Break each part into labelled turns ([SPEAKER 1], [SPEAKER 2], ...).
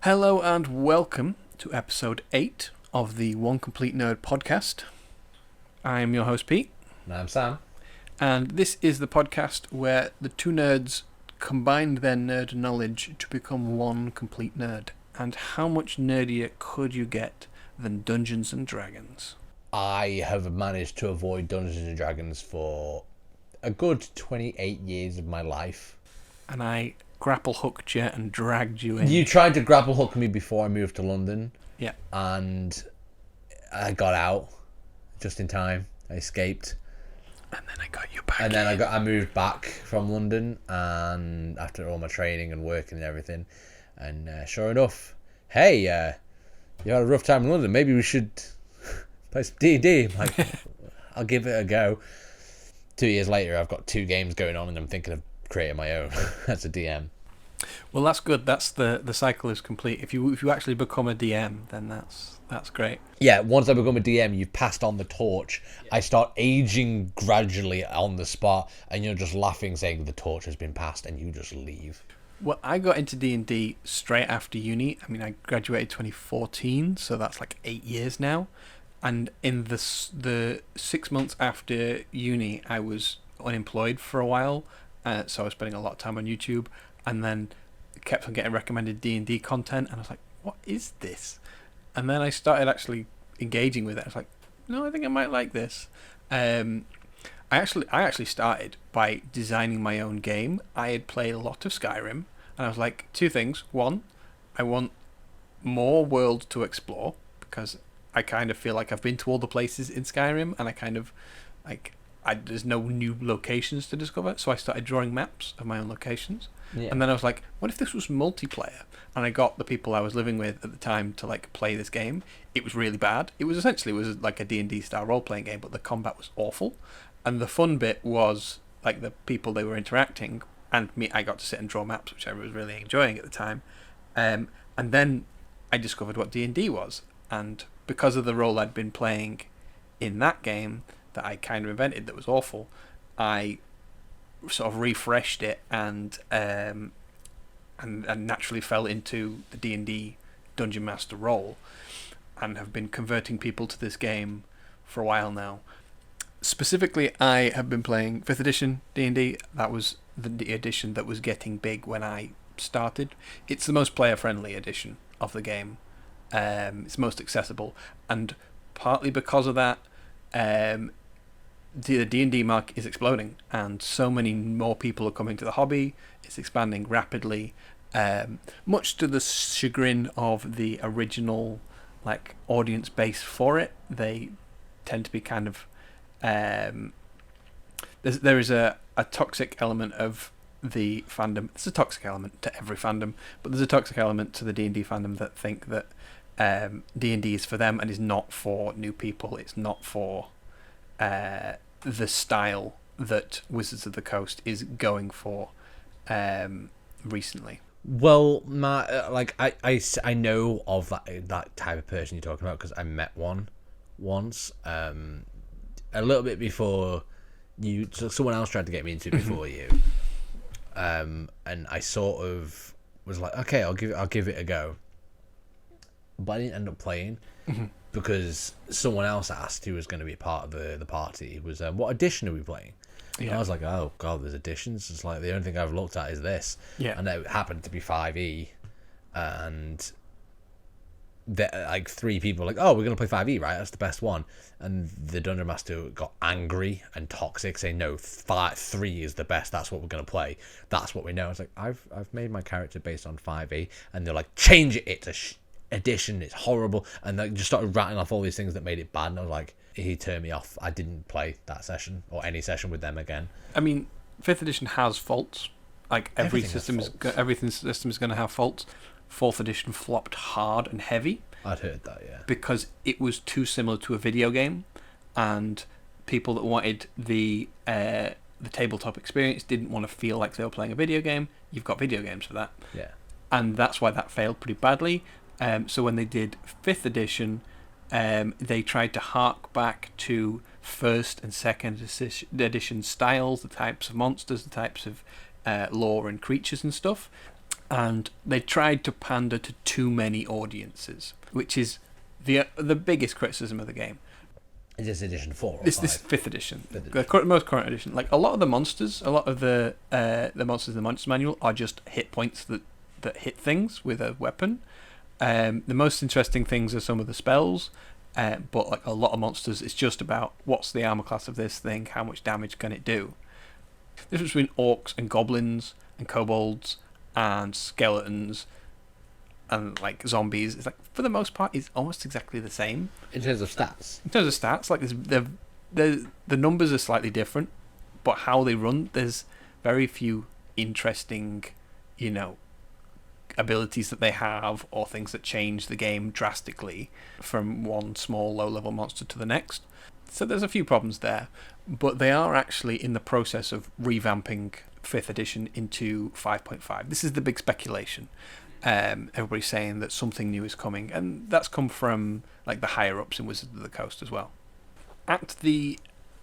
[SPEAKER 1] Hello and welcome to episode 8 of the One Complete Nerd podcast. I am your host Pete.
[SPEAKER 2] And I'm Sam.
[SPEAKER 1] And this is the podcast where the two nerds combined their nerd knowledge to become one complete nerd. And how much nerdier could you get than Dungeons and Dragons?
[SPEAKER 2] I have managed to avoid Dungeons and Dragons for a good 28 years of my life.
[SPEAKER 1] And I grapple hooked you and dragged you in.
[SPEAKER 2] You tried to grapple hook me before I moved to London.
[SPEAKER 1] Yeah.
[SPEAKER 2] And I got out just in time. I escaped.
[SPEAKER 1] And then I got you back.
[SPEAKER 2] And then I moved back from London, and after all my training and working and everything. And sure enough, hey, you had a rough time in London. Maybe we should play some D&D. Like, I'll give it a go. 2 years later, I've got 2 games going on, and I'm thinking of creating my own as a DM.
[SPEAKER 1] Well, that's good. That's the cycle is complete. If you actually become a DM, then that's great.
[SPEAKER 2] Yeah, once I become a DM, you've passed on the torch. I start aging gradually on the spot, and you're just laughing, saying the torch has been passed, and you just leave.
[SPEAKER 1] Well, I got into D&D straight after uni. I mean, I graduated 2014, so that's like 8 years now. And in the 6 months after uni, I was unemployed for a while, so I was spending a lot of time on YouTube, and then kept on getting recommended D&D content, and I was like, what is this? And then I started actually engaging with it. I was like, no, I think I might like this. I actually started by designing my own game. I had played a lot of Skyrim, and I was like, 2 things. 1, I want more world to explore, because I kind of feel like I've been to all the places in Skyrim, and I kind of like there's no new locations to discover. So I started drawing maps of my own locations. Yeah. And then I was like, what if this was multiplayer? And I got the people I was living with at the time to like play this game. It was really bad. It was like a D&D style role-playing game, but the combat was awful. And the fun bit was like the people they were interacting, and me. I got to sit and draw maps, which I was really enjoying at the time. And then I discovered what D&D was, and because of the role I'd been playing in that game that I kind of invented that was awful, I sort of refreshed it and naturally fell into the D&D Dungeon Master role, and have been converting people to this game for a while now. Specifically, I have been playing 5th edition D&D. That was the edition that was getting big when I started. It's the most player-friendly edition of the game. It's most accessible, and partly because of that, the D&D market is exploding, and so many more people are coming to the hobby. It's expanding rapidly, much to the chagrin of the original like audience base for it. They tend to be kind of there is a toxic element of the fandom. There's a toxic element to every fandom, but there's a toxic element to the D&D fandom that think that D&D is for them and is not for new people. It's not for the style that Wizards of the Coast is going for recently.
[SPEAKER 2] Well, I know of that type of person you're talking about, because I met one once, a little bit before you. So someone else tried to get me into it before you, and I sort of was like, okay, I'll give it a go, but I didn't end up playing. Because someone else asked who was going to be part of the party was what edition are we playing? Yeah. And I was like, oh god, there's editions. It's like the only thing I've looked at is this. Yeah. And it happened to be 5e, and like 3 people were like, oh, we're going to play 5e, right? That's the best one. And the Dungeon Master got angry and toxic, saying no, 3 is the best. That's what we're going to play. That's what we know. I was like, I've made my character based on 5e, and they're like, change it to edition, it's horrible, and they just started rattling off all these things that made it bad, and I was like, he turned me off. I didn't play that session or any session with them again.
[SPEAKER 1] I mean, 5th edition has faults. Like every system is going to have faults. 4th edition flopped hard and heavy.
[SPEAKER 2] I'd heard that, yeah,
[SPEAKER 1] because it was too similar to a video game, and people that wanted the tabletop experience didn't want to feel like they were playing a video game. You've got video games for that.
[SPEAKER 2] Yeah, and
[SPEAKER 1] that's why that failed pretty badly. So when they did 5th edition, they tried to hark back to 1st and 2nd edition styles, the types of monsters, the types of lore and creatures and stuff. and they tried to pander to too many audiences, which is the biggest criticism of the game.
[SPEAKER 2] Is this edition 4 or
[SPEAKER 1] This
[SPEAKER 2] 5?
[SPEAKER 1] 5th edition,
[SPEAKER 2] Fifth
[SPEAKER 1] the most current edition. Like a lot of the monsters, a lot of the monsters in the monster manual are just hit points that hit things with a weapon. The most interesting things are some of the spells, but like a lot of monsters, it's just about what's the armor class of this thing, how much damage can it do. The difference between orcs and goblins and kobolds and skeletons and like zombies is like for the most part is almost exactly the same
[SPEAKER 2] In terms of stats.
[SPEAKER 1] in terms of stats. Like the numbers are slightly different, but how they run, there's very few interesting, abilities that they have or things that change the game drastically from one small low-level monster to the next. So there's a few problems there, but they are actually in the process of revamping 5th edition into 5.5. This is the big speculation. Everybody's saying that something new is coming, and that's come from like the higher-ups in Wizards of the Coast as well. At the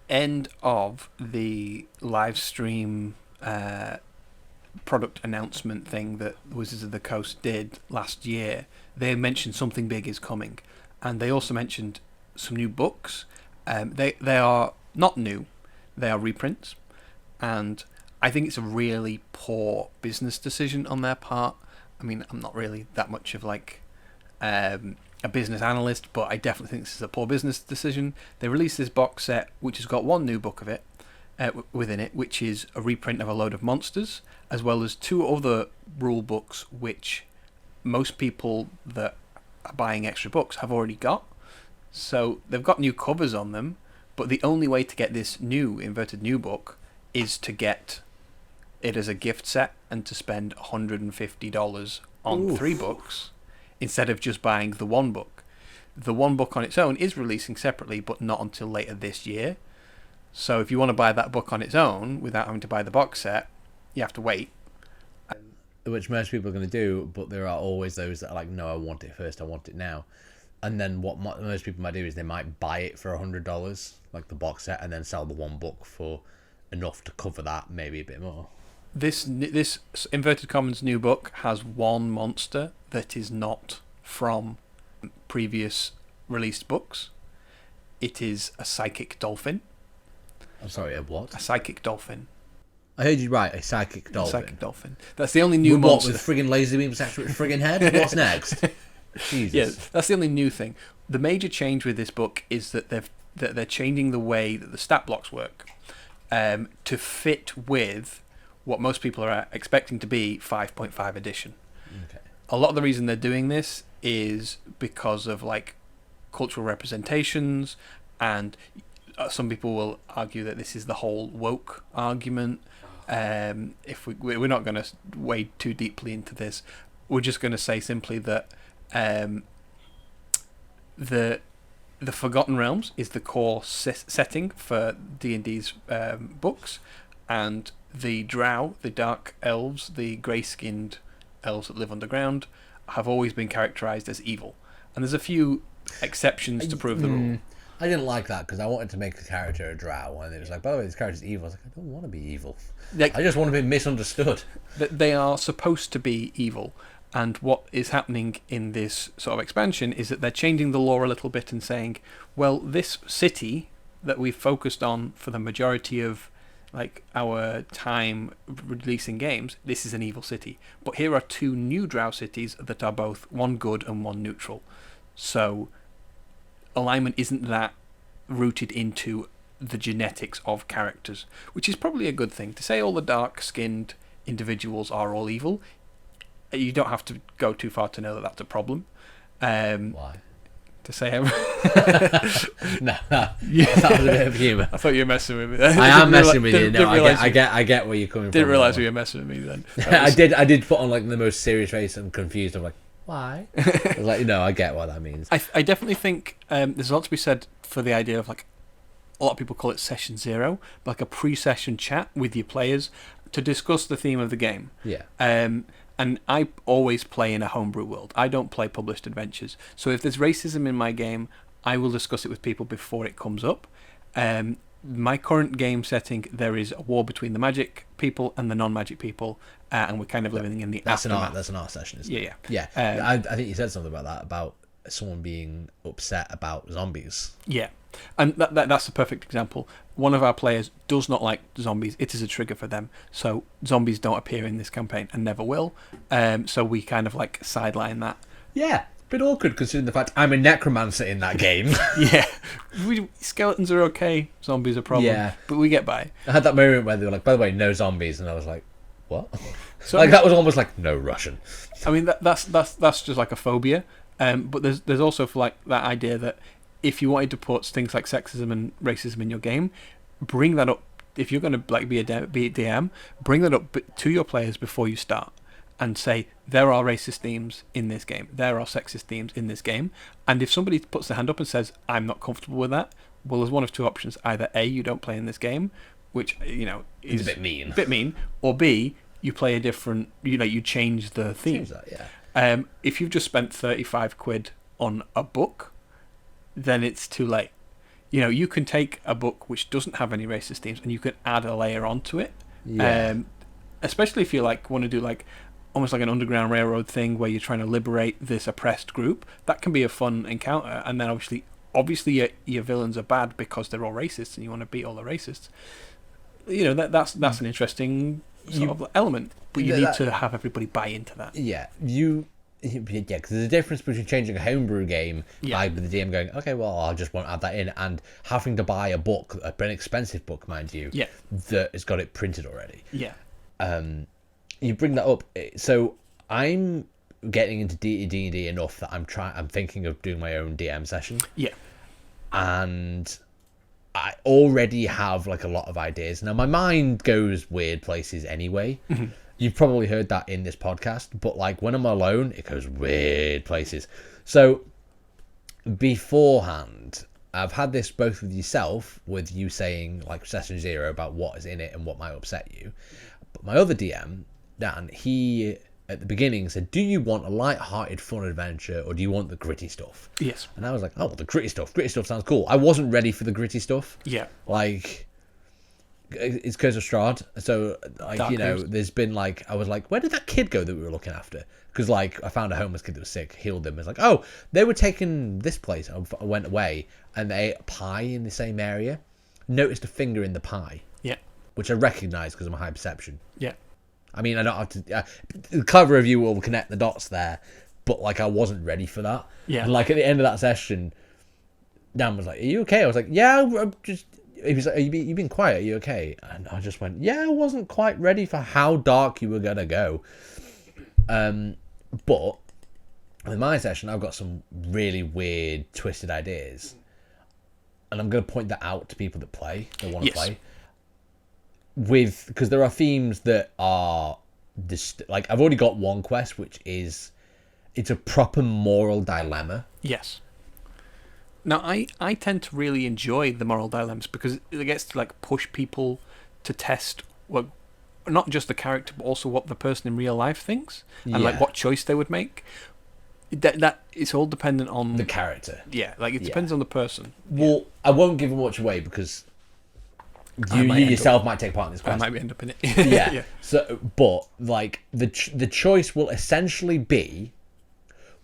[SPEAKER 1] end of the live stream product announcement thing that Wizards of the Coast did last year, they mentioned something big is coming, and they also mentioned some new books. They are not new, they are reprints, and I think it's a really poor business decision on their part. I mean, I'm not really that much of like a business analyst, but I definitely think this is a poor business decision. They released this box set, which has got one new book of it within it, which is a reprint of a load of monsters, as well as 2 other rule books, which most people that are buying extra books have already got. So they've got new covers on them, but the only way to get this new inverted new book is to get it as a gift set and to spend $150 on 3 books instead of just buying the one book. The one book on its own is releasing separately, but not until later this year. So if you want to buy that book on its own without having to buy the box set, you have to wait.
[SPEAKER 2] Which most people are going to do, but there are always those that are like, no, I want it first, I want it now. And then what most people might do is they might buy it for $100, like the box set, and then sell the one book for enough to cover that, maybe a bit more.
[SPEAKER 1] This Inverted Commas new book has one monster that is not from previous released books. It is a psychic dolphin.
[SPEAKER 2] I'm sorry, a what?
[SPEAKER 1] A psychic dolphin.
[SPEAKER 2] I heard you right, a psychic dolphin.
[SPEAKER 1] A psychic dolphin. That's the only new
[SPEAKER 2] With
[SPEAKER 1] monster.
[SPEAKER 2] What, with friggin' laser beams attached to its friggin' head? What's next? Jesus.
[SPEAKER 1] Yeah, that's the only new thing. The major change with this book is that they're changing the way that the stat blocks work to fit with what most people are expecting to be 5.5 edition.
[SPEAKER 2] Okay.
[SPEAKER 1] A lot of the reason they're doing this is because of like cultural representations, and some people will argue that this is the whole woke argument. If we're not going to wade too deeply into this, we're just going to say simply that the Forgotten Realms is the core setting for D&D's books, and the Drow, the dark elves, the grey-skinned elves that live underground, have always been characterized as evil. And there's a few exceptions to prove the rule.
[SPEAKER 2] I didn't like that because I wanted to make the character a drow, and it was like, by the way, this character's evil. I was like, I don't want to be evil.
[SPEAKER 1] Like,
[SPEAKER 2] I just want to be misunderstood.
[SPEAKER 1] They are supposed to be evil, and what is happening in this sort of expansion is that they're changing the lore a little bit and saying, well, this city that we've focused on for the majority of like our time releasing games, this is an evil city. But here are 2 new drow cities that are both one good and one neutral. So alignment isn't that rooted into the genetics of characters, which is probably a good thing. To say all the dark-skinned individuals are all evil, you don't have to go too far to know that that's a problem.
[SPEAKER 2] Why?
[SPEAKER 1] To say
[SPEAKER 2] No, that was a bit of humour.
[SPEAKER 1] I thought you were messing with me.
[SPEAKER 2] I am messing with you. No, I get where you're coming from.
[SPEAKER 1] Didn't realise you were messing with me then.
[SPEAKER 2] I did put on like the most serious face and confused. I'm like, why? I was like, no, I get what that means.
[SPEAKER 1] I definitely think there's a lot to be said for the idea of like, a lot of people call it session 0, but like a pre-session chat with your players to discuss the theme of the game.
[SPEAKER 2] Yeah.
[SPEAKER 1] And I always play in a homebrew world. I don't play published adventures. So if there's racism in my game, I will discuss it with people before it comes up. My current game setting, there is a war between the magic people and the non-magic people, and we're kind of living in the aftermath.
[SPEAKER 2] That's an art session, isn't it?
[SPEAKER 1] Yeah.
[SPEAKER 2] I think you said something about that, about someone being upset about zombies.
[SPEAKER 1] Yeah, and that's the perfect example. One of our players does not like zombies. It is a trigger for them. So zombies don't appear in this campaign and never will. So we kind of like sideline that.
[SPEAKER 2] Yeah, bit awkward considering the fact I'm a necromancer in that game.
[SPEAKER 1] Yeah, skeletons are okay. Zombies are a problem.
[SPEAKER 2] Yeah.
[SPEAKER 1] But we get by.
[SPEAKER 2] I had that moment where they were like, by the way, no zombies, and I was like, what?
[SPEAKER 1] So
[SPEAKER 2] like that was almost like no Russian.
[SPEAKER 1] I mean that's just like a phobia. But there's also like that idea that if you wanted to put things like sexism and racism in your game, bring that up. If you're going to like be a DM, bring that up to your players before you start, and say there are racist themes in this game, there are sexist themes in this game, and if somebody puts their hand up and says I'm not comfortable with that, well, there's one of two options: either A, you don't play in this game, which is
[SPEAKER 2] a bit mean,
[SPEAKER 1] or B, you play a different. You change the theme.
[SPEAKER 2] Seems that, yeah.
[SPEAKER 1] If you've just spent 35 quid on a book, then it's too late. You can take a book which doesn't have any racist themes and you can add a layer onto it.
[SPEAKER 2] Yeah.
[SPEAKER 1] Especially if you want to do almost like an Underground Railroad thing where you're trying to liberate this oppressed group. That can be a fun encounter. And then obviously your villains are bad because they're all racists and you want to beat all the racists. That's an interesting sort of element. But you need to have everybody buy into that.
[SPEAKER 2] Yeah, because there's a difference between changing a homebrew game by the DM going, okay, well, I'll just want to add that in, and having to buy a book, an expensive book, mind you, that has got it printed already.
[SPEAKER 1] Yeah.
[SPEAKER 2] You bring that up, so I'm getting into D&D enough that I'm thinking of doing my own DM session.
[SPEAKER 1] Yeah.
[SPEAKER 2] And I already have like a lot of ideas. Now my mind goes weird places anyway. Mm-hmm. You've probably heard that in this podcast, but like when I'm alone, it goes weird places. So beforehand, I've had this both with yourself, with you saying like session 0 about what is in it and what might upset you. But my other DM, Dan, he at the beginning said, do you want a light-hearted fun adventure or do you want the gritty stuff?
[SPEAKER 1] Yes.
[SPEAKER 2] And I was like, oh, well, the gritty stuff sounds cool. I wasn't ready for the gritty stuff.
[SPEAKER 1] Yeah.
[SPEAKER 2] Like, it's Curse of Strahd, so like
[SPEAKER 1] Dark
[SPEAKER 2] there's been like I was like, where did that kid go that we were looking after? Because like I found a homeless kid that was sick, healed him. It's like, oh, they were taking this place. I went away and they ate pie in the same area. Noticed a finger in the pie.
[SPEAKER 1] Yeah.
[SPEAKER 2] Which I recognised because of my high perception.
[SPEAKER 1] Yeah.
[SPEAKER 2] I mean, I don't have to. The clever of you will connect the dots there, but like I wasn't ready for that.
[SPEAKER 1] Yeah.
[SPEAKER 2] And like at the end of that session, Dan was like, "Are you okay?" I was like, "Yeah, I'm just." He was like, "You've been quiet. Are you okay?" And I just went, "Yeah, I wasn't quite ready for how dark you were gonna go." But with my session, I've got some really weird, twisted ideas, and I'm gonna point that out to people that want to play. Because there are themes that are like I've already got one quest, which is it's a proper moral dilemma.
[SPEAKER 1] Yes. Now, I tend to really enjoy the moral dilemmas because it gets to like push people to test not just the character but also what the person in real life thinks and like what choice they would make. That it's all dependent on
[SPEAKER 2] the character.
[SPEAKER 1] Yeah, like it depends on the person.
[SPEAKER 2] Well, I won't give much away because you yourself might take part in this quest.
[SPEAKER 1] I might end up in it.
[SPEAKER 2] Yeah. So, but like the choice will essentially be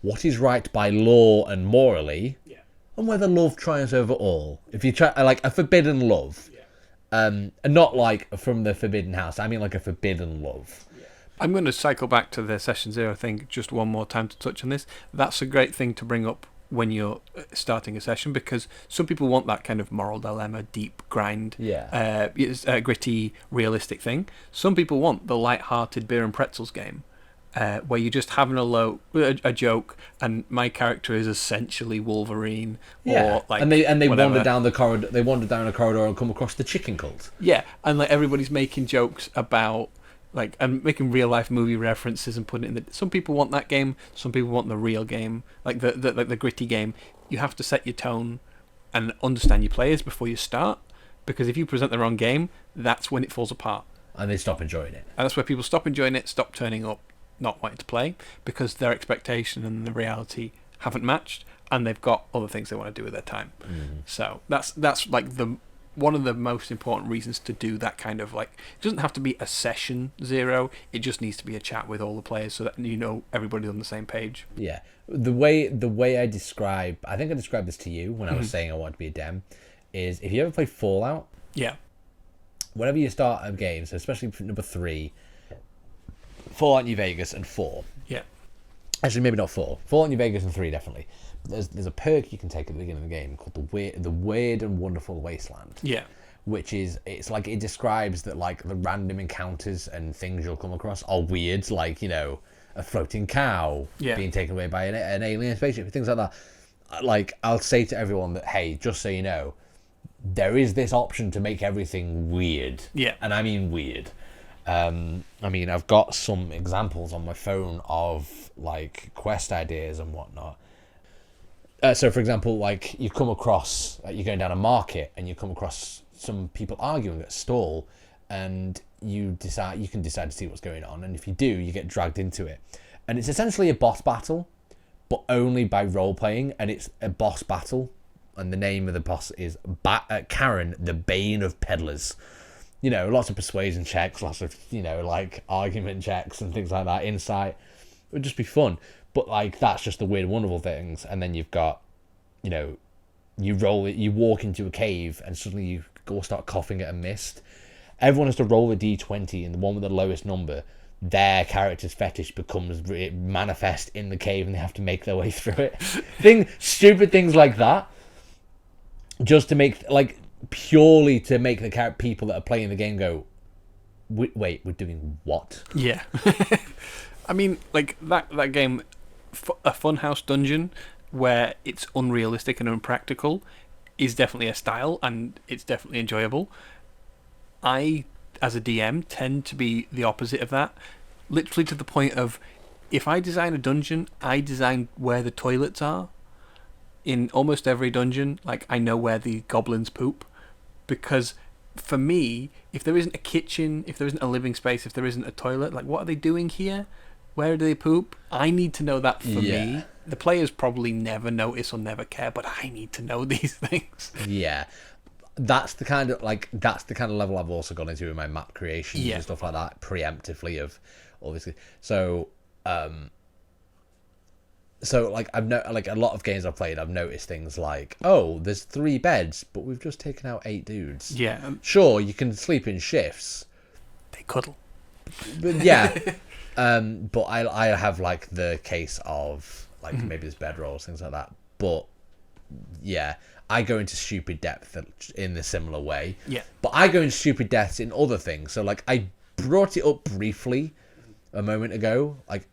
[SPEAKER 2] what is right by law and morally. Yeah. And whether love triumphs over all. If you try like a forbidden love, and not like from the Forbidden House. I mean like a forbidden love. Yeah.
[SPEAKER 1] I'm going to cycle back to the session 0 thing just one more time to touch on this. That's a great thing to bring up when you're starting a session because some people want that kind of moral dilemma, deep grind, gritty, realistic thing. Some people want the light-hearted beer and pretzels game. Where you're just having a joke, and my character is essentially Wolverine, or like,
[SPEAKER 2] and they wander down the corridor. They wander down a corridor and come across the chicken cult.
[SPEAKER 1] Yeah, and like everybody's making jokes about like and making real life movie references and putting it in the. Some people want that game. Some people want the real game, like the gritty game. You have to set your tone and understand your players before you start, because if you present the wrong game, that's when it falls apart.
[SPEAKER 2] And they stop enjoying it.
[SPEAKER 1] And that's where people stop enjoying it, stop turning up, not wanting to play because their expectation and the reality haven't matched, and they've got other things they want to do with their time. So that's like the one of the most important reasons to do that kind of like, it doesn't have to be a session 0. It just needs to be a chat with all the players so that everybody's on the same page.
[SPEAKER 2] Yeah. The way I describe, I think I described this to you when I was saying I wanted to be a dem, is if you ever play Fallout,
[SPEAKER 1] Yeah.
[SPEAKER 2] whenever you start a game, so especially for number 3, Fallout New Vegas and 4.
[SPEAKER 1] Yeah.
[SPEAKER 2] Actually, maybe not 4. Fallout New Vegas and 3 definitely. But there's a perk you can take at the beginning of the game called the Weird and Wonderful Wasteland.
[SPEAKER 1] Yeah.
[SPEAKER 2] Which is, it's like, it describes that like the random encounters and things you'll come across are weird, like, you know, a floating cow being taken away by an alien spaceship, things like that. Like, I'll say to everyone that, hey, just so you know, there is this option to make everything weird.
[SPEAKER 1] Yeah.
[SPEAKER 2] And I mean weird. I mean, I've got some examples on my phone of like quest ideas and whatnot. So, for example, like you come across, you're going down a market and you come across some people arguing at a stall, and you can decide to see what's going on. And if you do, you get dragged into it. And it's essentially a boss battle, but only by role playing. And it's a boss battle, and the name of the boss is Karen, the Bane of Peddlers. You know, lots of persuasion checks, lots of, you know, like argument checks and things like that. Insight. It would just be fun. But like, that's just the weird, wonderful things. And then you've got, you know, you walk into a cave and suddenly you go start coughing at a mist. Everyone has to roll a d20, and the one with the lowest number, their character's fetish becomes manifest in the cave, and they have to make their way through it. Stupid things like that. Just to make, like, purely to make the people that are playing the game go, wait, we're doing what?
[SPEAKER 1] Yeah. I mean, like, that game, a Funhouse Dungeon, where it's unrealistic and unpractical, is definitely a style, and it's definitely enjoyable. I, as a DM, tend to be the opposite of that. Literally to the point of, if I design a dungeon, I design where the toilets are. In almost every dungeon, like, I know where the goblins poop. Because for me, if there isn't a kitchen, if there isn't a living space, if there isn't a toilet, like, what are they doing here? Where do they poop? I need to know that for me. The players probably never notice or never care, but I need to know these things.
[SPEAKER 2] Yeah. That's the kind of level I've also gone into in my map creations and stuff like that, preemptively, of obviously. So like a lot of games I've played, I've noticed things like, oh, there's 3 beds, but we've just taken out 8 dudes.
[SPEAKER 1] Yeah.
[SPEAKER 2] Sure, you can sleep in shifts.
[SPEAKER 1] They cuddle.
[SPEAKER 2] But yeah. But I have like the case of like maybe there's bedrolls, things like that. But yeah, I go into stupid depth in a similar way.
[SPEAKER 1] Yeah.
[SPEAKER 2] But I go into stupid depths in other things. So like I brought it up briefly a moment ago, like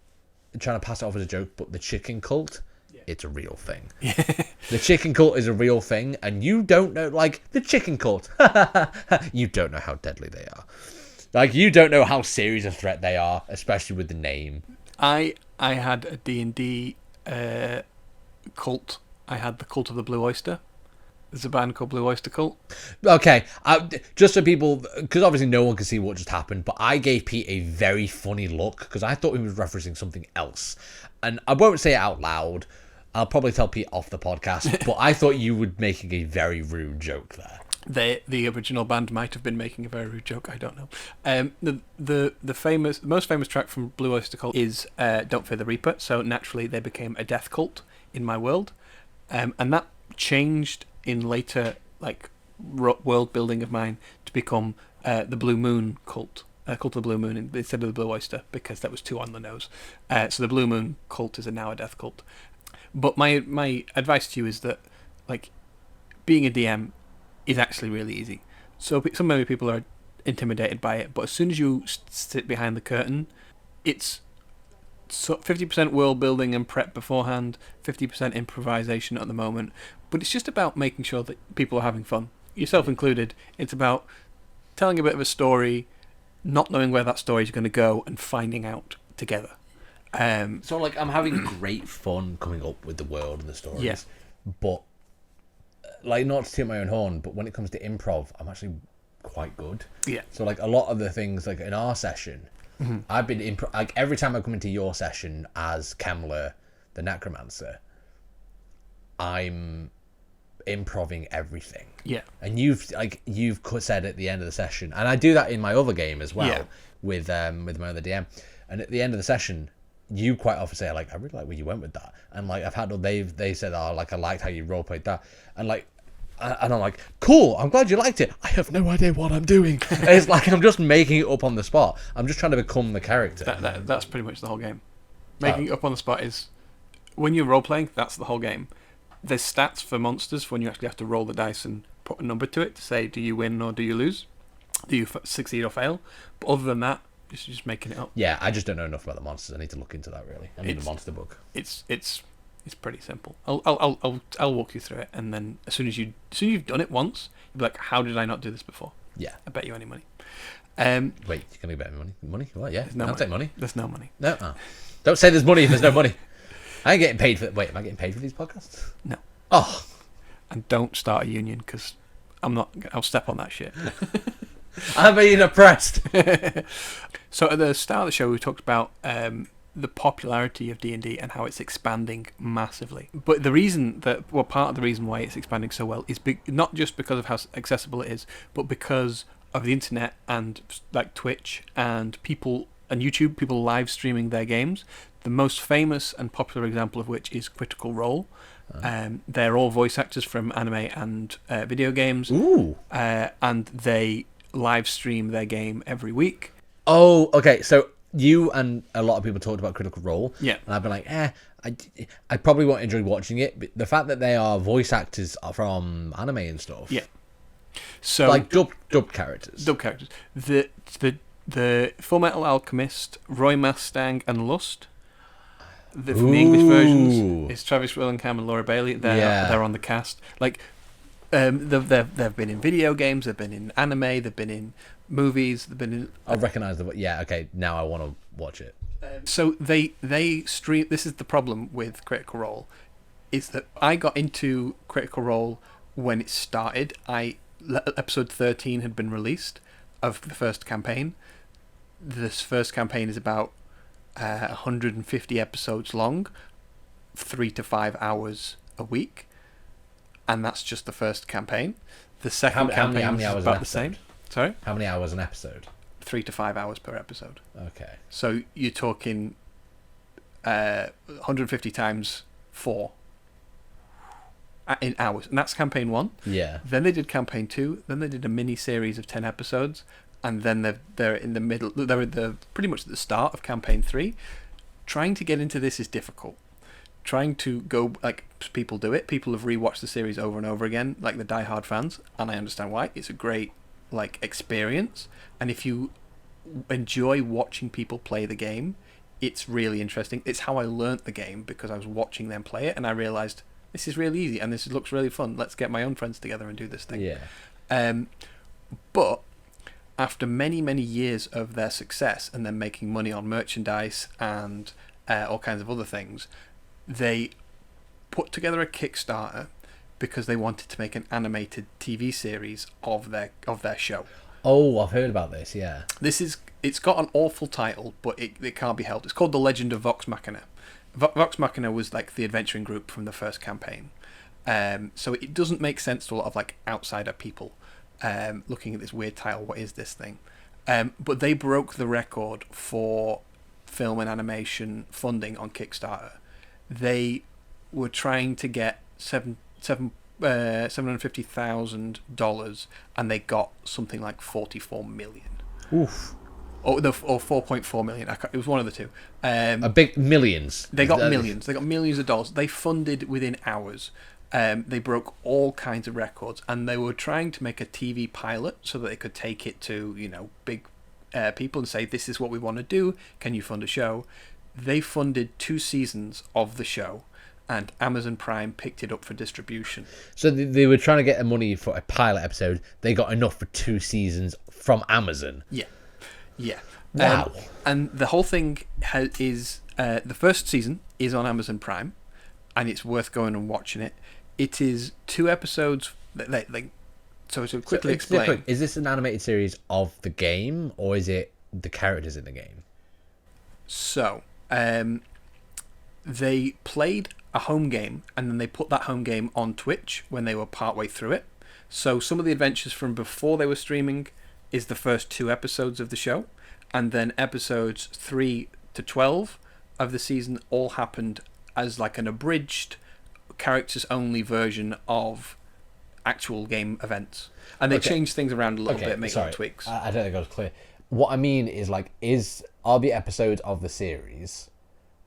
[SPEAKER 2] trying to pass it off as a joke, but the chicken cult, it's a real thing. The chicken cult is a real thing, and you don't know, like, the chicken cult. You don't know how deadly they are. Like, you don't know how serious a threat they are, especially with the name.
[SPEAKER 1] I had a D&D cult. I had the Cult of the Blue Oyster. There's a band called Blue Oyster Cult.
[SPEAKER 2] Okay, just so people, because obviously no one can see what just happened, but I gave Pete a very funny look, because I thought he was referencing something else. And I won't say it out loud. I'll probably tell Pete off the podcast, but I thought you were making a very rude joke there.
[SPEAKER 1] The original band might have been making a very rude joke. I don't know. The most famous track from Blue Oyster Cult is "Don't Fear the Reaper." So naturally, they became a death cult in my world, and that changed in later like world building of mine to become the Blue Moon Cult. Cult of the Blue Moon instead of the Blue Oyster, because that was too on the nose. So the Blue Moon Cult is now a death cult. But my advice to you is that, like, being a DM is actually really easy. So maybe people are intimidated by it, but as soon as you sit behind the curtain, it's 50% world building and prep beforehand, 50% improvisation at the moment. But it's just about making sure that people are having fun, yourself included. It's about telling a bit of a story, not knowing where that story is going to go, and finding out together.
[SPEAKER 2] So like, I'm having great fun coming up with the world and the stories.
[SPEAKER 1] Yeah.
[SPEAKER 2] But like, not to toot my own horn, but when it comes to improv, I'm actually quite good.
[SPEAKER 1] Yeah.
[SPEAKER 2] So like, a lot of the things like in our session, I've been like, every time I come into your session as Kemler, the necromancer, I'm improving everything.
[SPEAKER 1] Yeah.
[SPEAKER 2] And you've said at the end of the session, and I do that in my other game as well,
[SPEAKER 1] Yeah.
[SPEAKER 2] with my other DM. And at the end of the session, you quite often say like, I really like where you went with that. And like I've had they said, oh, like I liked how you role played that. And like and I'm like, cool, I'm glad you liked it. I have no idea what I'm doing. It's like I'm just making it up on the spot. I'm just trying to become the character.
[SPEAKER 1] That's pretty much the whole game. Making it up on the spot is when you're role playing. That's the whole game. There's stats for monsters for when you actually have to roll the dice and put a number to it to say, do you win or do you lose? Do you succeed or fail? But other than that, it's just making it up.
[SPEAKER 2] Yeah, I just don't know enough about the monsters. I need to look into that really. I need a monster book.
[SPEAKER 1] It's pretty simple. I'll walk you through it, and then as soon as you've done it once, you'll be like, how did I not do this before?
[SPEAKER 2] Yeah.
[SPEAKER 1] I bet you any money.
[SPEAKER 2] Wait, you're gonna bet me money? Money? What? Yeah.
[SPEAKER 1] No
[SPEAKER 2] I'll take money.
[SPEAKER 1] There's no money.
[SPEAKER 2] No. Oh. Don't say there's money if there's no money. I ain't getting paid for. Wait, am I getting paid for these podcasts?
[SPEAKER 1] No.
[SPEAKER 2] Oh.
[SPEAKER 1] And don't start a union because I'm not. I'll step on that shit.
[SPEAKER 2] I'm being oppressed.
[SPEAKER 1] So at the start of the show, we talked about the popularity of D&D and how it's expanding massively. But part of the reason why it's expanding so well is not just because of how accessible it is, but because of the internet and like Twitch and YouTube, people live streaming their games. The most famous and popular example of which is Critical Role. They're all voice actors from anime and video games.
[SPEAKER 2] Ooh.
[SPEAKER 1] And they live stream their game every week.
[SPEAKER 2] Oh, okay. So you and a lot of people talked about Critical Role.
[SPEAKER 1] Yeah.
[SPEAKER 2] And I've been like, I probably won't enjoy watching it. But the fact that they are voice actors from anime and stuff.
[SPEAKER 1] Yeah. So
[SPEAKER 2] like dubbed characters.
[SPEAKER 1] Dubbed characters. The Full Metal Alchemist, Roy Mustang, and Lust. From the English versions, it's Travis Willingham and Laura Bailey. They're on the cast. Like, they've been in video games. They've been in anime. They've been in movies. They've been in.
[SPEAKER 2] I recognise the. Yeah. Okay. Now I want to watch it.
[SPEAKER 1] So they stream. This is the problem with Critical Role, is that I got into Critical Role when it started. Episode 13 had been released of the first campaign. This first campaign is about 150 episodes long, 3 to 5 hours a week, and that's just the first campaign. The second campaign is about the same. Sorry?
[SPEAKER 2] How many hours an episode?
[SPEAKER 1] 3 to 5 hours per episode.
[SPEAKER 2] Okay.
[SPEAKER 1] So you're talking 150 times 4 in hours, and that's campaign 1.
[SPEAKER 2] Yeah.
[SPEAKER 1] Then they did campaign 2. Then they did a mini series of 10 episodes, and then they're in the middle. They're pretty much at the start of campaign 3. Trying to get into this is difficult. Trying to go like people do it. People have rewatched the series over and over again, like the diehard fans, and I understand why. It's a great like experience, and if you enjoy watching people play the game, it's really interesting. It's how I learnt the game, because I was watching them play it, and I realised this is really easy and this looks really fun. Let's get my own friends together and do this thing.
[SPEAKER 2] Yeah.
[SPEAKER 1] But after many, many years of their success and then making money on merchandise and all kinds of other things, they put together a Kickstarter because they wanted to make an animated TV series of their show.
[SPEAKER 2] Oh, I've heard about this, yeah.
[SPEAKER 1] It's got an awful title, but it can't be helped. It's called The Legend of Vox Machina. Vox Machina was like the adventuring group from the first campaign. So it doesn't make sense to a lot of like outsider people looking at this weird title. What is this thing? But they broke the record for film and animation funding on Kickstarter. They were trying to get $750,000, and they got something like $44 million.
[SPEAKER 2] Oof.
[SPEAKER 1] Or 4.4 million. It was one of the two.
[SPEAKER 2] A big millions.
[SPEAKER 1] They got millions. They got millions of dollars. They funded within hours. They broke all kinds of records, and they were trying to make a TV pilot so that they could take it to big people and say, this is what we want to do. Can you fund a show? They funded 2 seasons of the show, and Amazon Prime picked it up for distribution.
[SPEAKER 2] So they were trying to get money for a pilot episode. They got enough for 2 seasons from Amazon.
[SPEAKER 1] Yeah.
[SPEAKER 2] Wow.
[SPEAKER 1] And the whole thing is the first season is on Amazon Prime, and it's worth going and watching it. It is 2 episodes. So to quickly explain,
[SPEAKER 2] is this an animated series of the game, or is it the characters in the game?
[SPEAKER 1] So they played a home game, and then they put that home game on Twitch when they were partway through it. So some of the adventures from before they were streaming is the first 2 episodes of the show, and then episodes 3 to 12 of the season all happened as like an abridged, characters only version of actual game events. And they changed things around a little bit, making tweaks.
[SPEAKER 2] I don't think I was clear. What I mean is, like, are the episodes of the series,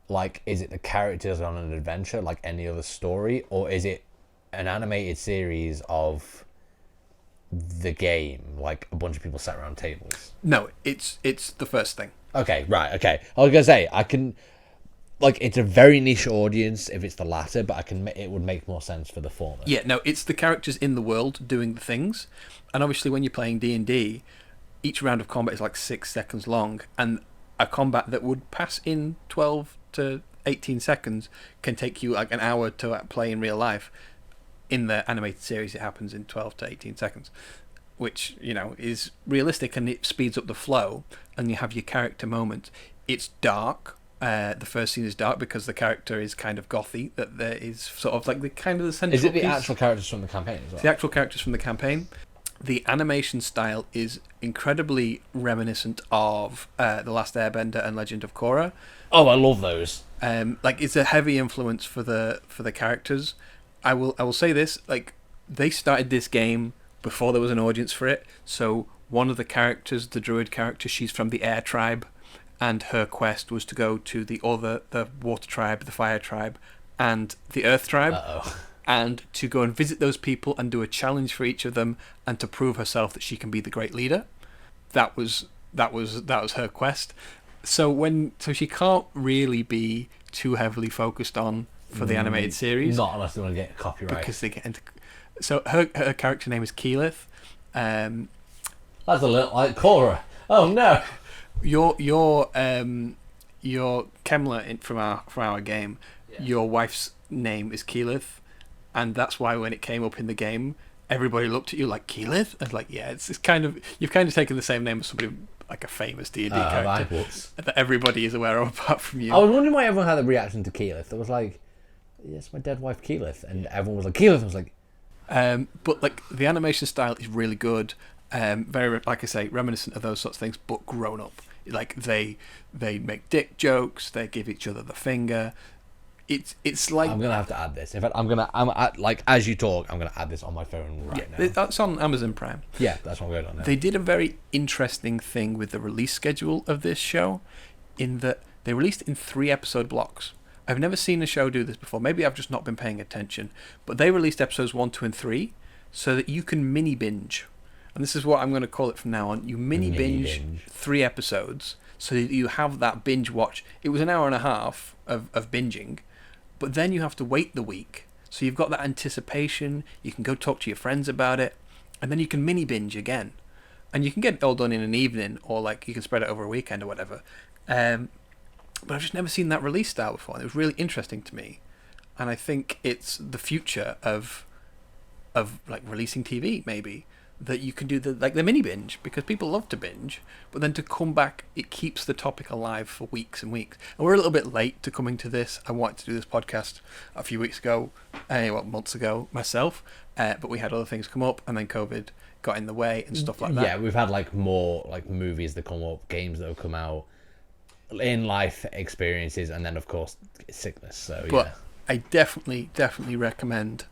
[SPEAKER 2] like, is it the characters on an adventure like any other story, or is it an animated series of the game, like a bunch of people sat around tables?
[SPEAKER 1] No, it's the first thing.
[SPEAKER 2] Okay, right, okay. I was gonna say, I can, like, it's a very niche audience if it's the latter, but it would make more sense for the former.
[SPEAKER 1] Yeah, no, it's the characters in the world doing the things, and obviously when you're playing D&D, each round of combat is like 6 seconds long, and a combat that would pass in 12 to 18 seconds can take you like an hour to play in real life. In the animated series, it happens in 12 to 18 seconds, which, you know, is realistic, and it speeds up the flow, and you have your character moment. It's dark. The first scene is dark because the character is kind of gothy. That there is sort of like the central.
[SPEAKER 2] Is it the
[SPEAKER 1] piece.
[SPEAKER 2] actual characters from the campaign as well?
[SPEAKER 1] The actual characters from the campaign. The animation style is incredibly reminiscent of The Last Airbender and Legend of Korra.
[SPEAKER 2] Oh, I love those.
[SPEAKER 1] Like, it's a heavy influence for the characters. I will say this, like, they started this game before there was an audience for it. So one of the characters, the druid character, she's from the Air Tribe, and her quest was to go to the Water Tribe, the Fire Tribe, and the Earth Tribe.
[SPEAKER 2] Uh-oh.
[SPEAKER 1] And to go and visit those people and do a challenge for each of them, and to prove herself that she can be the great leader. That was her quest. So she can't really be too heavily focused on for the animated series.
[SPEAKER 2] Not unless they want to get copyright.
[SPEAKER 1] Because they get into. So her character name is Keyleth.
[SPEAKER 2] That's a little like Korra. Oh no.
[SPEAKER 1] Your Kemler from our game. Yeah. Your wife's name is Keyleth. And that's why when it came up in the game, everybody looked at you like, Keyleth? And like, yeah, it's kind of, you've kind of taken the same name as somebody like a famous D&D character that everybody is aware of apart from you.
[SPEAKER 2] I was wondering why everyone had a reaction to Keyleth. It was like, yes, my dead wife Keyleth, and everyone was like, Keyleth. I was like,
[SPEAKER 1] but like the animation style is really good. Very, like I say, reminiscent of those sorts of things, but grown up. Like they make dick jokes. They give each other the finger. It's like,
[SPEAKER 2] I'm gonna have to add this. In fact, like as you talk, I'm gonna add this on my phone right now.
[SPEAKER 1] That's on Amazon Prime.
[SPEAKER 2] Yeah, that's what I'm going on now.
[SPEAKER 1] They did a very interesting thing with the release schedule of this show, in that they released in 3-episode blocks. I've never seen a show do this before. Maybe I've just not been paying attention. But they released episodes 1, 2, and 3 so that you can mini binge. And this is what I'm going to call it from now on. You mini binge 3 episodes so that you have that binge watch. It was an hour and a half of binging. But then you have to wait the week. So you've got that anticipation. You can go talk to your friends about it. And then you can mini binge again. And you can get it all done in an evening, or like you can spread it over a weekend or whatever. But I've just never seen that release style before. And it was really interesting to me. And I think it's the future of like releasing TV, maybe. That you can do the mini binge, because people love to binge, but then to come back, it keeps the topic alive for weeks and weeks. And we're a little bit late to coming to this. I wanted to do this podcast a few weeks ago, months ago myself, but we had other things come up, and then COVID got in the way and stuff like that.
[SPEAKER 2] Yeah, we've had like more like movies that come up, games that have come out, in life experiences, and then of course sickness. So
[SPEAKER 1] but yeah, I definitely recommend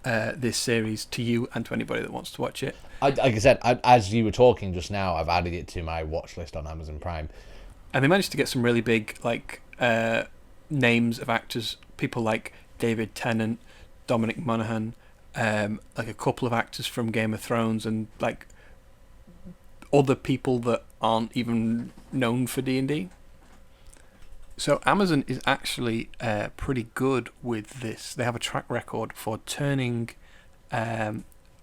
[SPEAKER 1] this series to you and to anybody that wants to watch it.
[SPEAKER 2] Like I said, as you were talking just now, I've added it to my watch list on Amazon Prime.
[SPEAKER 1] And they managed to get some really big names of actors, people like David Tennant, Dominic Monaghan, like a couple of actors from Game of Thrones, and like other people that aren't even known for D&D. So Amazon is actually pretty good with this. They have a track record for turning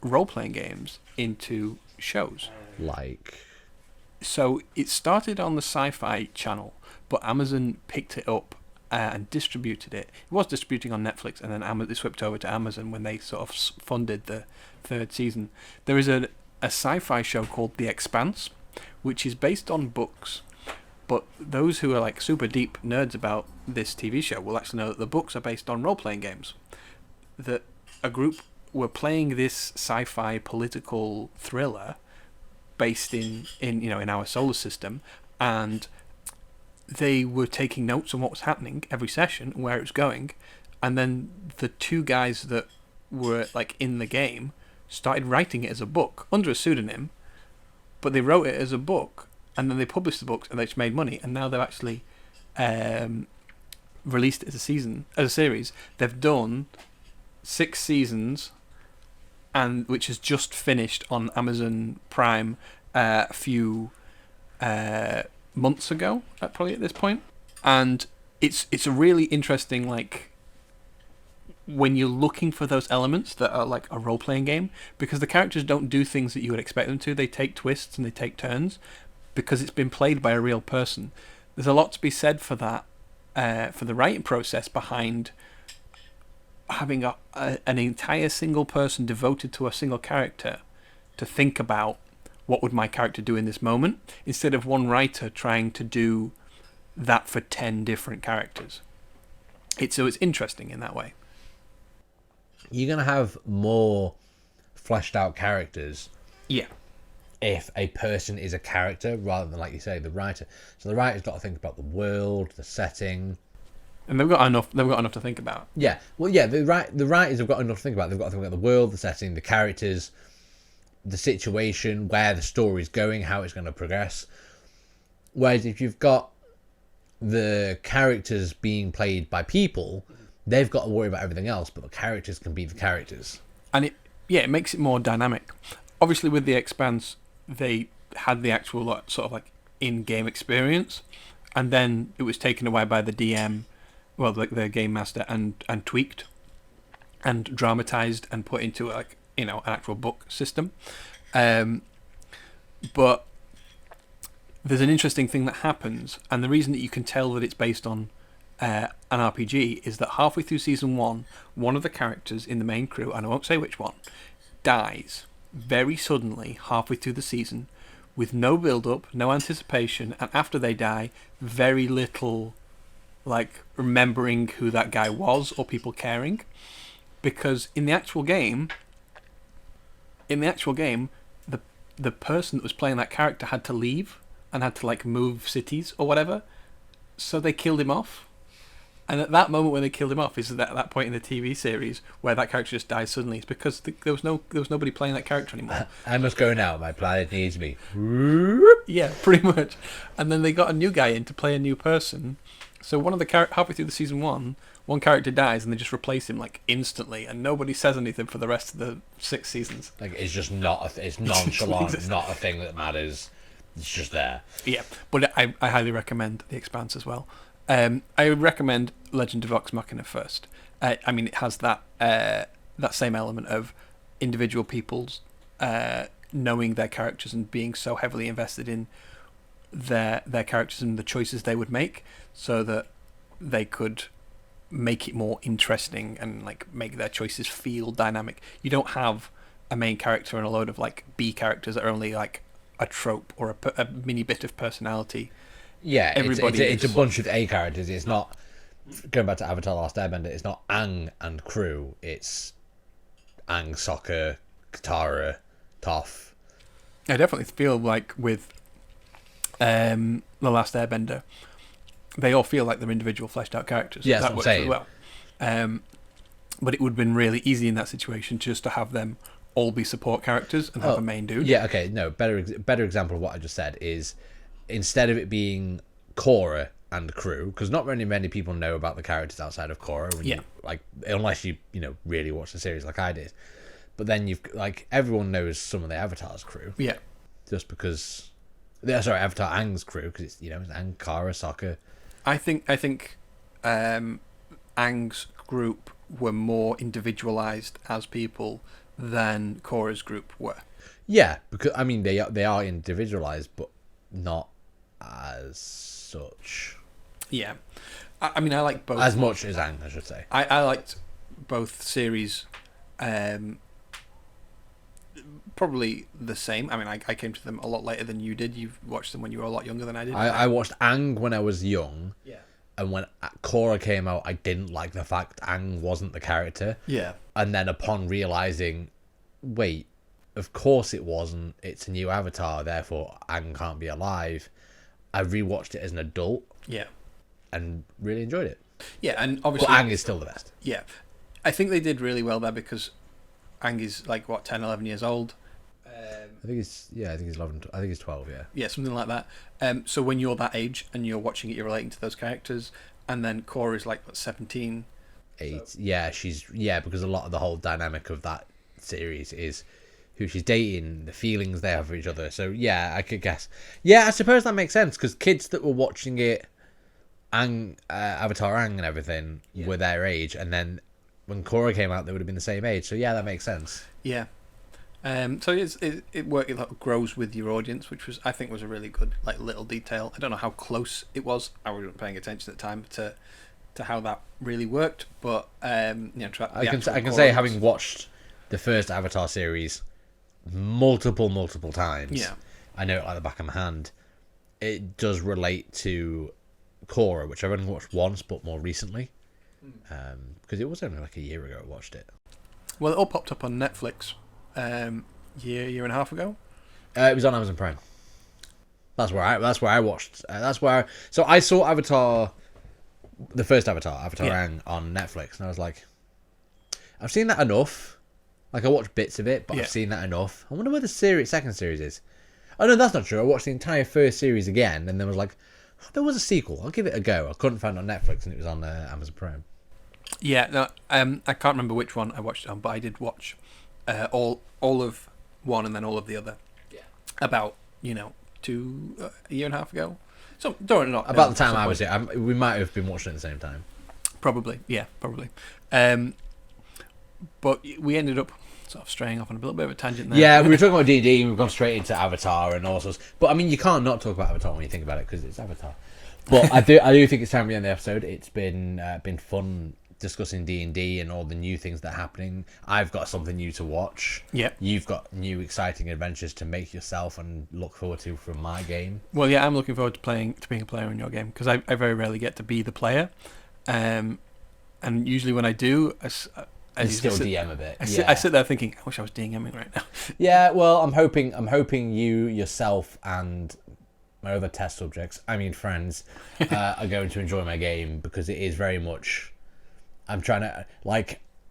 [SPEAKER 1] role-playing games into shows.
[SPEAKER 2] Like?
[SPEAKER 1] So it started on the Sci-Fi channel, but Amazon picked it up and distributed it. It was distributing on Netflix, and then they swept over to Amazon when they sort of funded the 3rd season. There is a sci-fi show called The Expanse, which is based on books, But those who are like super deep nerds about this TV show will actually know that the books are based on role-playing games. That a group were playing this sci-fi political thriller based in our solar system, and they were taking notes on what was happening every session and where it was going, and then the two guys that were like in the game started writing it as a book under a pseudonym, but they wrote it as a book, and then they published the books and they just made money, and now they've actually released it as a series. They've done 6 seasons, and which has just finished on Amazon Prime a few months ago, probably at this point. And it's a really interesting, like, when you're looking for those elements that are like a role-playing game, because the characters don't do things that you would expect them to. They take twists and they take turns because it's been played by a real person. There's a lot to be said for that, for the writing process behind having an entire single person devoted to a single character to think about what would my character do in this moment, instead of one writer trying to do that for 10 different characters. So it's interesting in that way.
[SPEAKER 2] You're going to have more fleshed out characters.
[SPEAKER 1] Yeah.
[SPEAKER 2] If a person is a character rather than, like you say, the writer. So the writer's got to think about the world, the setting.
[SPEAKER 1] And they've got enough to think about.
[SPEAKER 2] Yeah. Well, yeah, the writers have got enough to think about. They've got to think about the world, the setting, the characters, the situation, where the story's going, how it's going to progress. Whereas if you've got the characters being played by people, they've got to worry about everything else, but the characters can be the characters.
[SPEAKER 1] And it makes it more dynamic. Obviously, with the Expanse, they had the actual sort of like in-game experience, and then it was taken away by the DM, well, the game master, and tweaked and dramatized and put into like an actual book system. But there's an interesting thing that happens, and the reason that you can tell that it's based on an RPG is that halfway through season 1, one of the characters in the main crew, and I won't say which one, dies very suddenly halfway through the season with no build-up, no anticipation, and after they die, very little like remembering who that guy was or people caring, because in the actual game, the person that was playing that character had to leave and had to like move cities or whatever, so they killed him off. And at that moment when they killed him off is at that point in the TV series where that character just dies suddenly. It's because there was nobody playing that character anymore.
[SPEAKER 2] I must go now. My planet needs me.
[SPEAKER 1] Yeah, pretty much. And then they got a new guy in to play a new person. So one of the halfway through the season 1, one character dies and they just replace him like instantly, and nobody says anything for the rest of the 6 seasons.
[SPEAKER 2] Like, it's just not. It's nonchalant. Not a thing that matters. It's just there.
[SPEAKER 1] Yeah, but I highly recommend The Expanse as well. I would recommend Legend of Vox Machina first. I mean, it has that same element of individual people's knowing their characters and being so heavily invested in their characters and the choices they would make, so that they could make it more interesting and like make their choices feel dynamic. You don't have a main character and a load of like B characters that are only like a trope or a mini bit of personality.
[SPEAKER 2] Yeah, it's a bunch of A characters. It's not, going back to Avatar: The Last Airbender, it's not Aang and crew. It's Aang, Sokka, Katara, Toph.
[SPEAKER 1] I definitely feel like with The Last Airbender, they all feel like they're individual fleshed out characters.
[SPEAKER 2] Yeah,
[SPEAKER 1] that
[SPEAKER 2] that's what I'm saying.
[SPEAKER 1] Well. But it would have been really easy in that situation just to have them all be support characters and have a main dude.
[SPEAKER 2] Yeah, okay, no, better example of what I just said is, instead of it being Korra and crew, because not very many people know about the characters outside of Korra, unless you really watch the series like I did. But then you've like everyone knows some of the Avatar's crew.
[SPEAKER 1] Yeah.
[SPEAKER 2] Just because, Avatar Aang's crew, because it's it's Aang, Katara, Sokka.
[SPEAKER 1] I think Aang's group were more individualized as people than Korra's group were.
[SPEAKER 2] Yeah, because I mean they are individualized, but not as such.
[SPEAKER 1] Yeah, I mean I like both
[SPEAKER 2] as much as Aang, I should say.
[SPEAKER 1] I liked both series probably the same. I mean, I came to them a lot later than you did. You've watched them when you were a lot younger than I did.
[SPEAKER 2] I watched Aang when I was young.
[SPEAKER 1] Yeah.
[SPEAKER 2] And when Korra came out, I didn't like the fact Aang wasn't the character.
[SPEAKER 1] Yeah.
[SPEAKER 2] And then upon realizing, wait, of course it wasn't. It's a new Avatar, therefore Aang can't be alive. I rewatched it as an adult.
[SPEAKER 1] Yeah.
[SPEAKER 2] And really enjoyed it.
[SPEAKER 1] Yeah, and obviously...
[SPEAKER 2] But Aang is still the best.
[SPEAKER 1] Yeah. I think they did really well there because Aang is, like, what, 10, 11 years old?
[SPEAKER 2] I think he's 11. I think he's 12. Yeah.
[SPEAKER 1] Yeah, something like that. So when you're that age and you're watching it, you're relating to those characters, and then Korra is like what, 17.
[SPEAKER 2] 8. So. Yeah, because a lot of the whole dynamic of that series is who she's dating, the feelings they have for each other. So yeah, I could guess. Yeah, I suppose that makes sense because kids that were watching it, Avatar Aang and everything, were their age, and then when Korra came out, they would have been the same age. So yeah, that makes sense.
[SPEAKER 1] Yeah. So it worked. It grows with your audience, which I think was a really good like little detail. I don't know how close it was. I wasn't paying attention at the time to how that really worked, but I can
[SPEAKER 2] say having watched the first Avatar series multiple times.
[SPEAKER 1] Yeah,
[SPEAKER 2] I know it like the back of my hand. It does relate to Korra, which I've only watched once, but more recently, because it was only like a year ago I watched it.
[SPEAKER 1] Well, it all popped up on Netflix. Year and a half ago.
[SPEAKER 2] It was on Amazon Prime. That's where I watched. So I saw Avatar, the first Avatar Aang on Netflix, and I was like, I've seen that enough. Like I watched bits of it, but I've seen that enough. I wonder where the second series is. Oh no, that's not true. I watched the entire first series again, and then was like, oh, there was a sequel. I'll give it a go. I couldn't find it on Netflix, and it was on Amazon Prime.
[SPEAKER 1] Yeah, no, I can't remember which one I watched it on, but I did watch all of one and then all of the other. Yeah. About a year and a half ago. So not
[SPEAKER 2] about the time I was here. We might have been watching it at the same time.
[SPEAKER 1] Probably, yeah, probably. But we ended up sort of straying off on a little bit of a tangent there.
[SPEAKER 2] Yeah, we were talking about D&D and we've gone straight into Avatar and all sorts. But I mean, you can't not talk about Avatar when you think about it because it's Avatar. But I do think it's time we end the episode. It's been fun discussing D&D and all the new things that are happening. I've got something new to watch.
[SPEAKER 1] Yeah.
[SPEAKER 2] You've got new exciting adventures to make yourself and look forward to from my game.
[SPEAKER 1] Well, yeah, I'm looking forward to being a player in your game because I very rarely get to be the player. And usually when I do, I
[SPEAKER 2] still DM a bit.
[SPEAKER 1] I sit there thinking, I wish I was DMing right now.
[SPEAKER 2] Yeah, well, I'm hoping you yourself and my other test subjects, I mean friends, are going to enjoy my game because it is very much. I'm trying to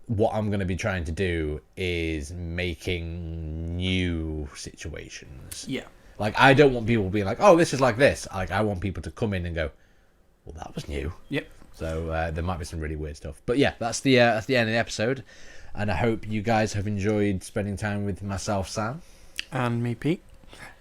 [SPEAKER 2] what I'm going to be trying to do is making new situations.
[SPEAKER 1] Yeah.
[SPEAKER 2] Like I don't want people being like, oh, this is like this. Like I want people to come in and go, well, that was new.
[SPEAKER 1] Yep.
[SPEAKER 2] So there might be some really weird stuff. But yeah, that's the end of the episode. And I hope you guys have enjoyed spending time with myself, Sam.
[SPEAKER 1] And me, Pete.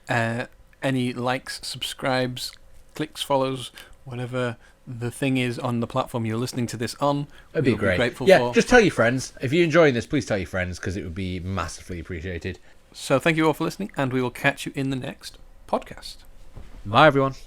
[SPEAKER 1] Any likes, subscribes, clicks, follows, whatever the thing is on the platform you're listening to this on.
[SPEAKER 2] It'd be great.
[SPEAKER 1] Grateful
[SPEAKER 2] for. Just tell your friends. If you're enjoying this, please tell your friends because it would be massively appreciated.
[SPEAKER 1] So thank you all for listening, and we will catch you in the next podcast.
[SPEAKER 2] Bye, everyone.